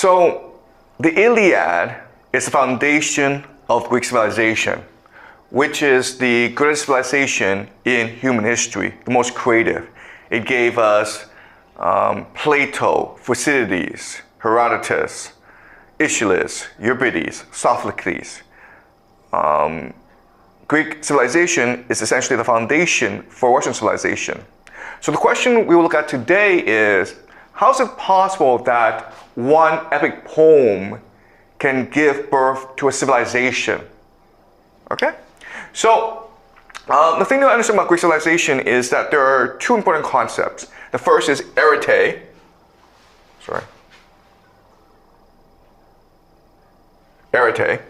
So the Iliad is the foundation of Greek civilization, which is the greatest civilization in human history, the most creative. It gave us Plato, Thucydides, Herodotus, Achilles, Euripides, Sophocles. Greek civilization is essentially the foundation for Western civilization. So the question we will look at today is, how is it possible that one epic poem can give birth to a civilization? Okay? So, the thing to understand about Greek civilization is that there are two important concepts. The first is arete. Sorry. Arete.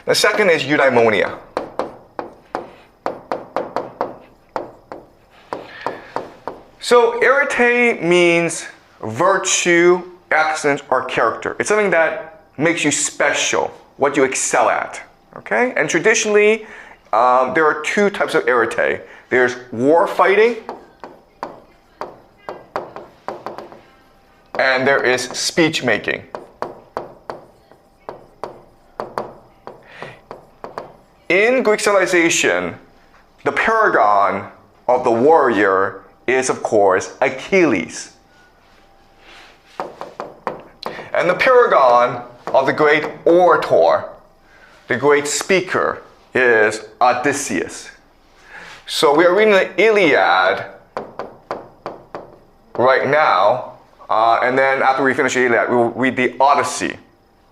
The second is eudaimonia. So arete means virtue, excellence, or character. It's something that makes you special, what you excel at. Okay? And traditionally, there are two types of arete. There's war fighting, and there is speech making. In Greek civilization, the paragon of the warrior is, of course, Achilles. And the paragon of the great orator, the great speaker, is Odysseus. So we are reading the Iliad right now, and then after we finish the Iliad, we will read the Odyssey.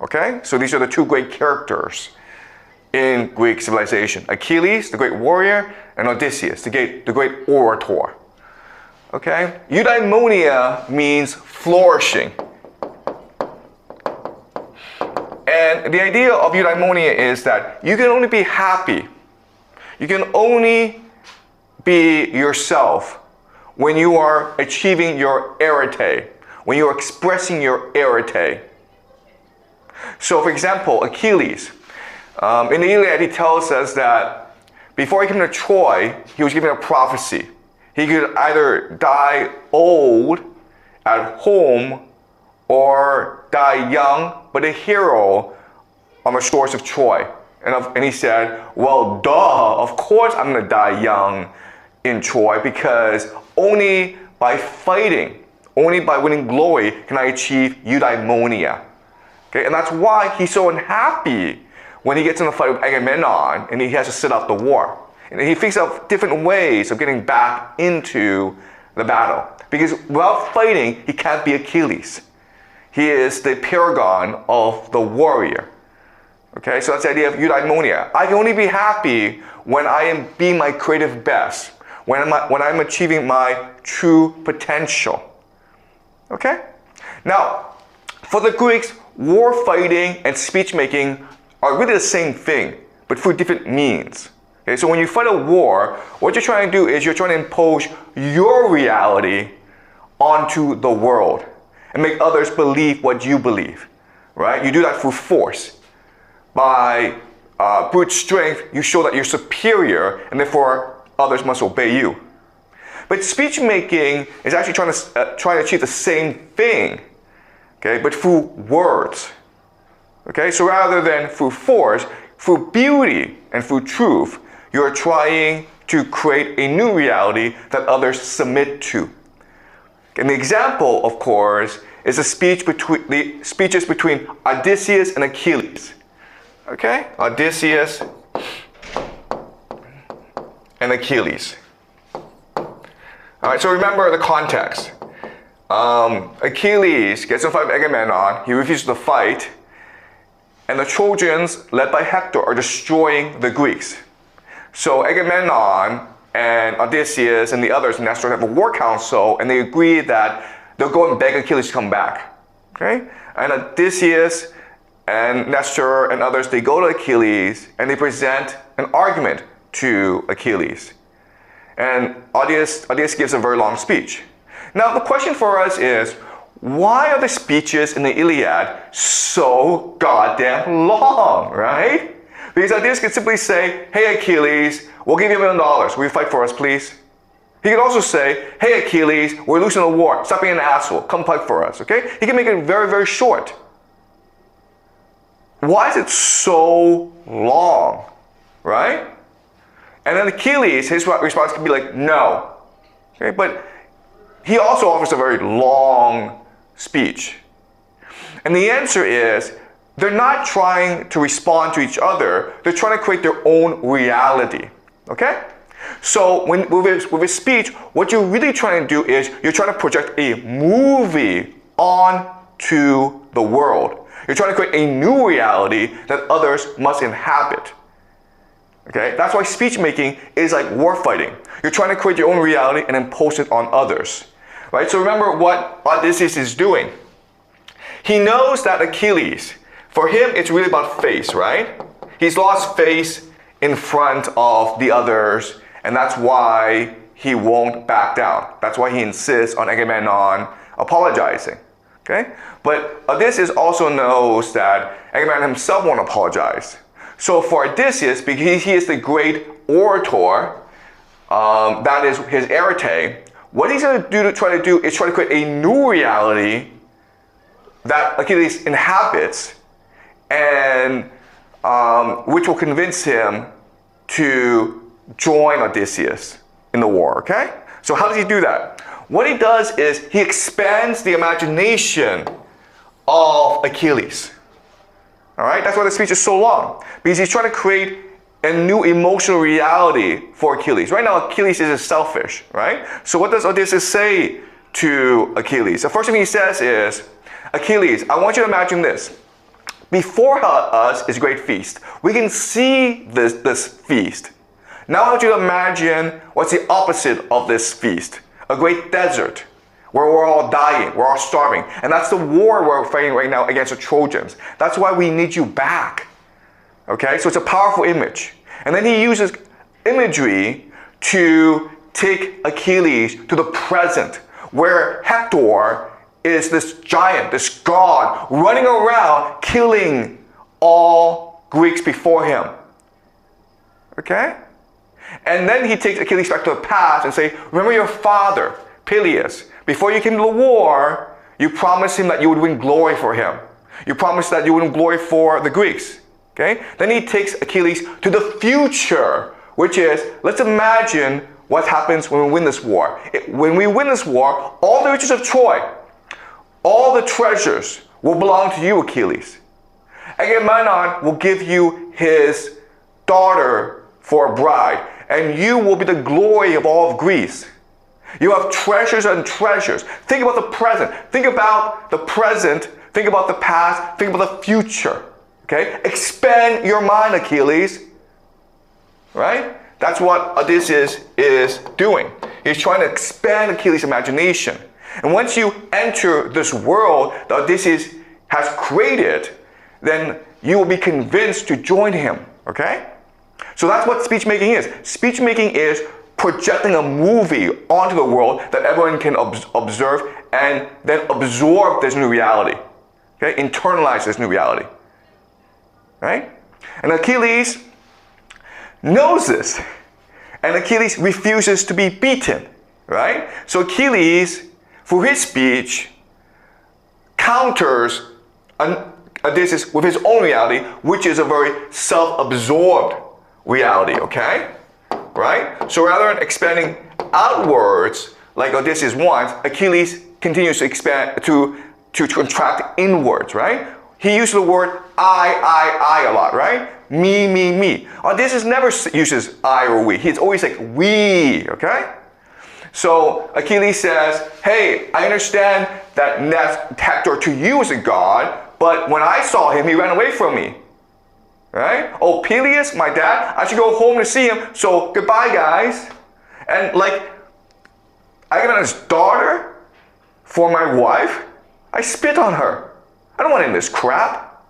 Okay? So these are the two great characters in Greek civilization. Achilles, the great warrior, and Odysseus, the great orator. Okay? Eudaimonia means flourishing. And the idea of eudaimonia is that you can only be happy, you can only be yourself when you are achieving your arete, when you are expressing your arete. So for example, Achilles, in the Iliad he tells us that before he came to Troy, he was given a prophecy. He could either die old at home or die young, but a hero on the shores of Troy. And he said, well, duh, of course I'm going to die young in Troy, because only by fighting, only by winning glory can I achieve eudaimonia. Okay? And that's why he's so unhappy when he gets in a fight with Agamemnon and he has to sit out the war. And he thinks of different ways of getting back into the battle. Because without fighting, he can't be Achilles. He is the paragon of the warrior. Okay, so that's the idea of eudaimonia. I can only be happy when I am being my creative best, when I'm achieving my true potential. Okay? Now, for the Greeks, war fighting and speech making are really the same thing, but through different means. Okay, so when you fight a war, what you're trying to do is you're trying to impose your reality onto the world and make others believe what you believe, right? You do that through force. By brute strength, you show that you're superior, and therefore others must obey you. But speech making is actually trying to achieve the same thing, okay, but through words. Okay, so rather than through force, through beauty and through truth, you're trying to create a new reality that others submit to. And the example, of course, is the speeches between Odysseus and Achilles. Okay? Odysseus and Achilles. Alright, so remember the context. Achilles gets in a fight with Agamemnon, he refuses to fight, and the Trojans, led by Hector, are destroying the Greeks. So Agamemnon and Odysseus and the others in Nestor have a war council, and they agree that they'll go and beg Achilles to come back. Okay? And Odysseus and Nestor and others, they go to Achilles and they present an argument to Achilles. And Odysseus gives a very long speech. Now the question for us is, why are the speeches in the Iliad so goddamn long, right? Because Odysseus could simply say, hey Achilles, we'll give you $1 million. Will you fight for us, please? He can also say, hey Achilles, we're losing the war. Stop being an asshole. Come fight for us, okay? He can make it very, very short. Why is it so long, right? And then Achilles, his response can be like, no. Okay, but he also offers a very long speech. And the answer is, they're not trying to respond to each other. They're trying to create their own reality, okay? So with his speech, what you're really trying to do is you're trying to project a movie onto the world. You're trying to create a new reality that others must inhabit. Okay? That's why speech making is like war fighting. You're trying to create your own reality and impose it on others. Right? So remember what Odysseus is doing. He knows that Achilles, for him, it's really about face, right? He's lost face in front of the others, and that's why he won't back down. That's why he insists on Agamemnon apologizing. Okay? But Odysseus also knows that Agamemnon himself won't apologize. So for Odysseus, because he is the great orator, that is his arete, what he's going to try to create a new reality that Achilles inhabits, and which will convince him to join Odysseus in the war, okay? So how does he do that? What he does is he expands the imagination of Achilles. All right, that's why the speech is so long, because he's trying to create a new emotional reality for Achilles. Right now, Achilles is selfish, right? So what does Odysseus say to Achilles? The first thing he says is, Achilles, I want you to imagine this. Before us is a great feast. We can see this feast. Now I want you to imagine what's the opposite of this feast. A great desert where we're all dying, we're all starving. And that's the war we're fighting right now against the Trojans. That's why we need you back. Okay, so it's a powerful image. And then he uses imagery to take Achilles to the present, where Hector is this giant, this god, running around killing all Greeks before him. Okay? And then he takes Achilles back to the past and say, remember your father, Peleus. Before you came to the war, you promised him that you would win glory for him. You promised that you would win glory for the Greeks. Okay? Then he takes Achilles to the future, which is, let's imagine what happens when we win this war. When we win this war, all the riches of Troy, all the treasures will belong to you, Achilles. Agamemnon will give you his daughter for a bride, and you will be the glory of all of Greece. You have treasures and treasures. Think about the present. Think about the present. Think about the past. Think about the future. Okay? Expand your mind, Achilles. Right? That's what Odysseus is doing. He's trying to expand Achilles' imagination. And once you enter this world that Odysseus has created, then you will be convinced to join him. Okay? So that's what speech making is. Speech making is projecting a movie onto the world that everyone can observe and then absorb this new reality. Okay? Internalize this new reality. Right? And Achilles knows this. And Achilles refuses to be beaten. Right? So Achilles, for his speech, counters Odysseus with his own reality, which is a very self-absorbed reality, okay? Right? So rather than expanding outwards like Odysseus wants, Achilles continues to expand, to contract inwards, right? He uses the word I a lot, right? Me. Odysseus never uses I or we. He's always like we, okay? So Achilles says, hey, I understand that Hector to you is a god, but when I saw him, he ran away from me. Right? Oh, Peleus, my dad, I should go home to see him, so goodbye, guys. And like, Agamemnon's daughter for my wife, I spit on her. I don't want any of this crap.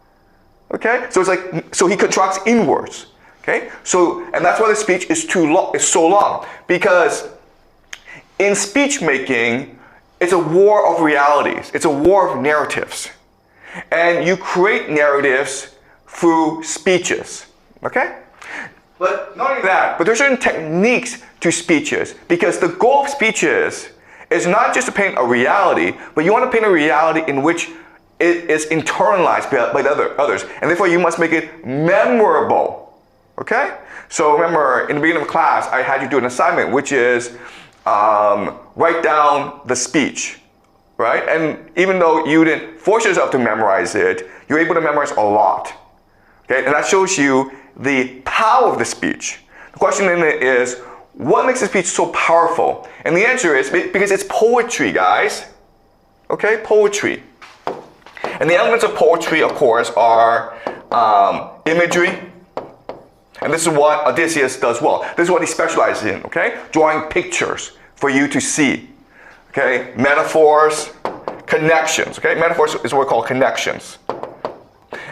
Okay? So it's like, so he contracts inwards. Okay? So, and that's why the speech is so long. Because in speech making, it's a war of realities. It's a war of narratives. And you create narratives through speeches. Okay? But not only that, but there's certain techniques to speeches, because the goal of speeches is not just to paint a reality, but you want to paint a reality in which it is internalized by the others, and therefore you must make it memorable. Okay? So remember, in the beginning of class, I had you do an assignment, which is write down the speech, right? And even though you didn't force yourself to memorize it, you're able to memorize a lot. Okay? And that shows you the power of the speech. The question in it is, what makes the speech so powerful? And the answer is because it's poetry, guys. Okay? Poetry. And the elements of poetry, of course, are imagery. And this is what Odysseus does well. This is what he specializes in, okay? Drawing pictures for you to see. Okay? Metaphors, connections, okay? Metaphors is what we call connections.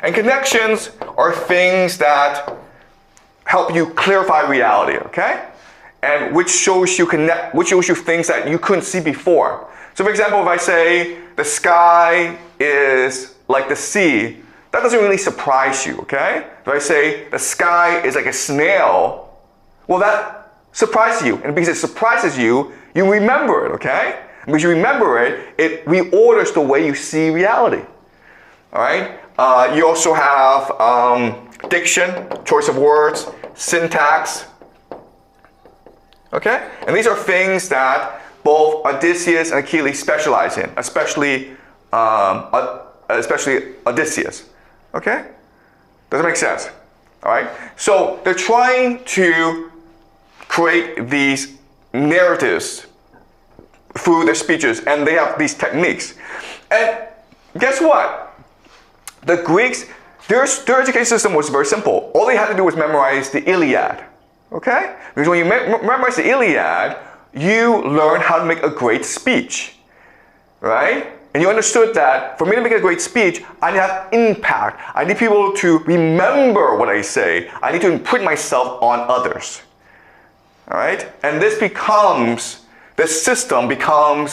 And connections are things that help you clarify reality, okay? And which shows you things that you couldn't see before. So for example, if I say the sky is like the sea, that doesn't really surprise you, okay? If I say the sky is like a snail, well, that surprises you. And because it surprises you, you remember it, okay? And because you remember it, it reorders the way you see reality. All right? You also have diction, choice of words, syntax. Okay? And these are things that both Odysseus and Achilles specialize in, especially Odysseus. Okay? Does that make sense? All right? So they're trying to create these narratives through their speeches, and they have these techniques. And guess what? The Greeks, their education system was very simple. All they had to do was memorize the Iliad. Okay? Because when you memorize the Iliad, you learn how to make a great speech. Right? And you understood that for me to make a great speech, I need to have impact. I need people to remember what I say. I need to imprint myself on others. All right? And this system becomes